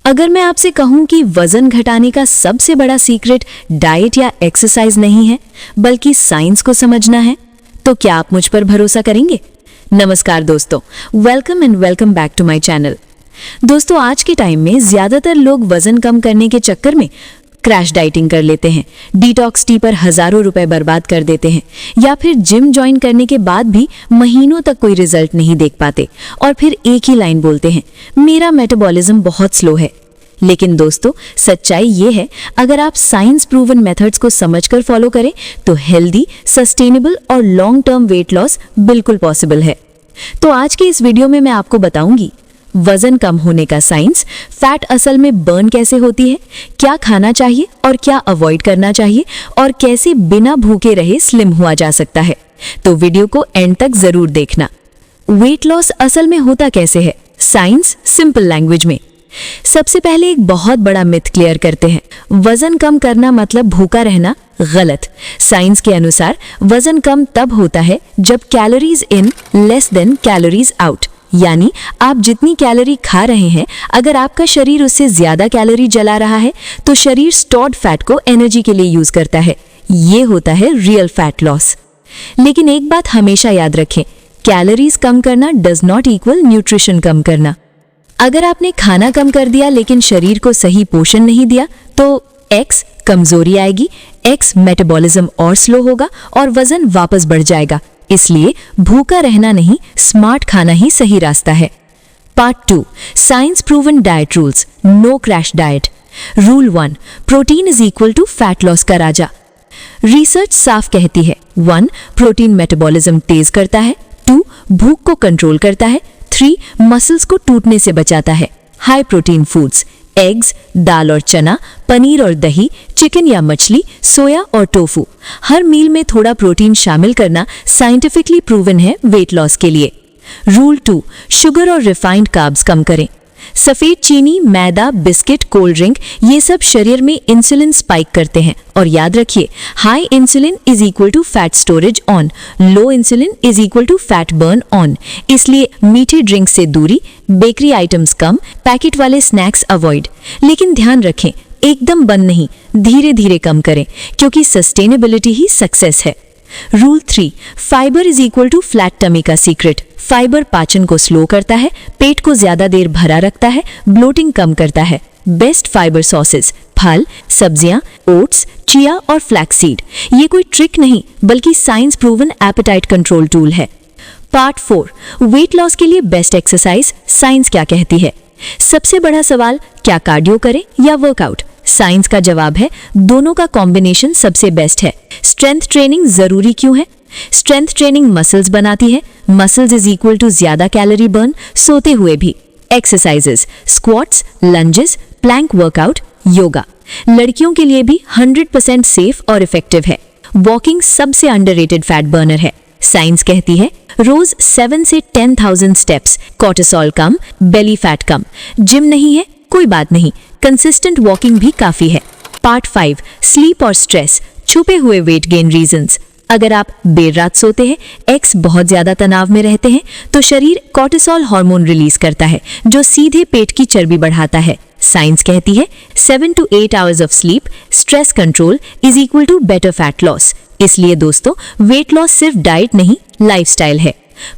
अगर मैं आपसे कहूं कि वजन घटाने का सबसे बड़ा सीक्रेट डाइट या एक्सरसाइज नहीं है बल्कि साइंस को समझना है, तो क्या आप मुझ पर भरोसा करेंगे? नमस्कार दोस्तों, welcome back to my channel. दोस्तों, आज के टाइम में ज्यादातर लोग वजन कम करने के चक्कर में क्रैश डाइटिंग कर लेते हैं, डिटॉक्स टी पर हजारों रुपए बर्बाद कर देते हैं, या फिर जिम ज्वाइन करने के बाद भी महीनों तक कोई रिजल्ट नहीं देख पाते और फिर एक ही लाइन बोलते हैं, मेरा मेटाबॉलिज्म बहुत स्लो है। लेकिन दोस्तों, सच्चाई ये है, अगर आप साइंस प्रूवन मेथड्स को समझकर फॉलो करें तो हेल्दी, सस्टेनेबल और लॉन्ग टर्म वेट लॉस बिल्कुल पॉसिबल है। तो आज के इस वीडियो में मैं आपको बताऊंगी वजन कम होने का साइंस, फैट असल में बर्न कैसे होती है, क्या खाना चाहिए और क्या अवॉइड करना चाहिए, और कैसे बिना भूखे रहे स्लिम हुआ जा सकता है। तो वीडियो को एंड तक जरूर देखना। वेट लॉस असल में होता कैसे है, साइंस सिंपल लैंग्वेज में। सबसे पहले एक बहुत बड़ा मिथ क्लियर करते हैं, वजन कम करना मतलब भूखा रहना। गलत। साइंस के अनुसार वजन कम तब होता है जब calories in less than calories out, यानी आप जितनी कैलोरी खा रहे हैं, अगर आपका शरीर उससे ज्यादा कैलोरी जला रहा है तो शरीर स्टोर्ड फैट को एनर्जी के लिए यूज करता है। ये होता है रियल फैट लॉस। लेकिन एक बात हमेशा याद रखें, कैलोरीज कम करना डज नॉट इक्वल न्यूट्रिशन कम करना। अगर आपने खाना कम कर दिया लेकिन शरीर को सही पोषण नहीं दिया तो एक्स कमजोरी आएगी, एक्स मेटाबॉलिज्म और स्लो होगा और वजन वापस बढ़ जाएगा। इसलिए भूखा रहना नहीं, स्मार्ट खाना ही सही रास्ता है। Part 2, science proven diet rules, no crash diet. Rule 1, protein is equal to fat loss का राजा। रिसर्च साफ कहती है, 1, प्रोटीन मेटाबॉलिज्म तेज करता है, 2, भूख को कंट्रोल करता है, 3, मसल्स को टूटने से बचाता है। हाई प्रोटीन फूड्स, एग्स, दाल और चना, पनीर और दही, चिकन या मछली, सोया और टोफू, हर मील में थोड़ा प्रोटीन शामिल करना साइंटिफिकली प्रूवन है वेट लॉस के लिए। रूल 2, शुगर और रिफाइंड कार्ब्स कम करें। सफेद चीनी, मैदा, बिस्किट, कोल्ड ड्रिंक, ये सब शरीर में इंसुलिन स्पाइक करते हैं। और याद रखिए, high insulin is equal to fat storage on, low insulin is equal to fat burn on. इसलिए मीठी ड्रिंक से दूरी, बेकरी आइटम्स कम, पैकेट वाले स्नैक्स अवॉइड। लेकिन ध्यान रखें, एकदम बंद नहीं, धीरे धीरे कम करें, क्योंकि सस्टेनेबिलिटी ही सक्सेस है। Rule 3, fiber is equal to flat tummy का सीक्रेट। फाइबर पाचन को स्लो करता है, पेट को ज्यादा देर भरा रखता है, ब्लोटिंग कम करता है। बेस्ट फाइबर सोर्सेज, फल, सब्जियां, ओट्स, चिया और फ्लैक्सीड। ये कोई ट्रिक नहीं बल्कि science proven appetite control tool है। पार्ट 4, वेट लॉस के लिए बेस्ट एक्सरसाइज, साइंस क्या कहती है। सबसे बड़ा सवाल, क्या कार्डियो करें या वर्कआउट? साइंस का जवाब है, दोनों का कॉम्बिनेशन सबसे बेस्ट है। स्ट्रेंथ ट्रेनिंग जरूरी क्यों है? स्ट्रेंथ ट्रेनिंग मसल्स बनाती है, मसल्स इज इक्वल टू ज्यादा कैलोरी बर्न सोते हुए भी। Exercises, squats, lunges, plank workout, yoga. लड़कियों के लिए भी 100% सेफ और इफेक्टिव है। वॉकिंग सबसे अंडररेटेड फैट बर्नर है। साइंस कहती है, रोज 7 से 10,000 स्टेप्स, कॉर्टिसोल कम, बेली फैट कम। जिम नहीं है, कोई बात नहीं, कंसिस्टेंट वॉकिंग भी काफी है। पार्ट 5, स्लीप और स्ट्रेस, छुपे हुए वेट गेन रीजंस। अगर आप देर रात सोते हैं, एक्स बहुत ज्यादा तनाव में रहते हैं, तो शरीर कॉर्टिसोल हार्मोन रिलीज करता है जो सीधे पेट की चर्बी बढ़ाता है। साइंस कहती है, 7 to 8 hours of sleep, stress control is equal to better fat loss. इसलिए दोस्तों, वेट लॉस सिर्फ डाइट नहीं, लाइफस्टाइल है।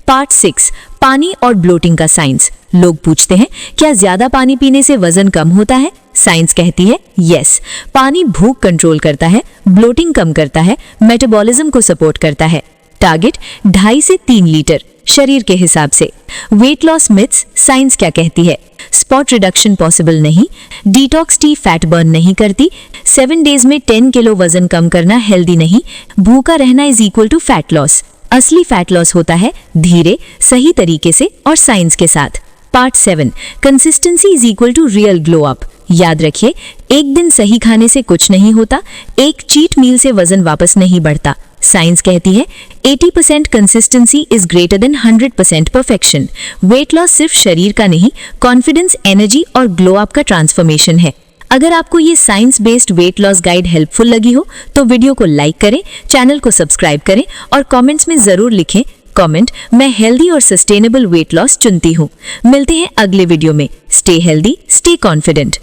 पार्ट 6, पानी और ब्लोटिंग का साइंस। लोग पूछते हैं, क्या ज्यादा पानी पीने से वजन कम होता है? साइंस कहती है, यस, पानी भूख कंट्रोल करता है, ब्लोटिंग कम करता है, मेटाबॉलिज्म को सपोर्ट करता है। टारगेट 2.5 से 3 लीटर शरीर के हिसाब से। वेट लॉस मिथ्स, साइंस क्या कहती है? स्पॉट रिडक्शन पॉसिबल नहीं, डिटॉक्स टी फैट बर्न नहीं करती, 7 डेज में 10 किलो वजन कम करना हेल्दी नहीं, भूखा रहना is equal to fat loss. असली फैट लॉस होता है धीरे, सही तरीके से और साइंस के साथ। Part 7, consistency is equal to real glow up. याद रखिए, एक दिन सही खाने से कुछ नहीं होता, एक चीट मील से वजन वापस नहीं बढ़ता। साइंस कहती है, 80% consistency is greater than 100% perfection. Wait loss सिर्फ शरीर का नहीं, कॉन्फिडेंस, एनर्जी और ग्लो अप का ट्रांसफॉर्मेशन है। अगर आपको ये science based weight loss guide helpful लगी हो तो वीडियो को लाइक करें, चैनल को सब्सक्राइब करें और कमेंट्स में जरूर लिखें कमेंट मैं हेल्दी और सस्टेनेबल वेट लॉस चुनती हूँ। मिलते हैं अगले वीडियो में। Stay healthy, stay confident.